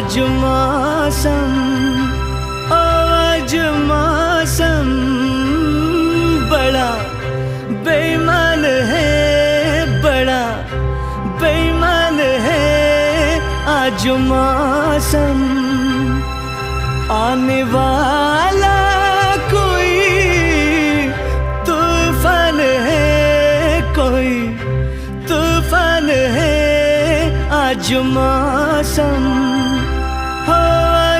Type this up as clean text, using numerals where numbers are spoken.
आज मौसम, आज मौसम बड़ा बेईमान है, बड़ा बेईमान है आज मौसम। आने वाला कोई तूफान है, कोई तूफान है आज मौसम।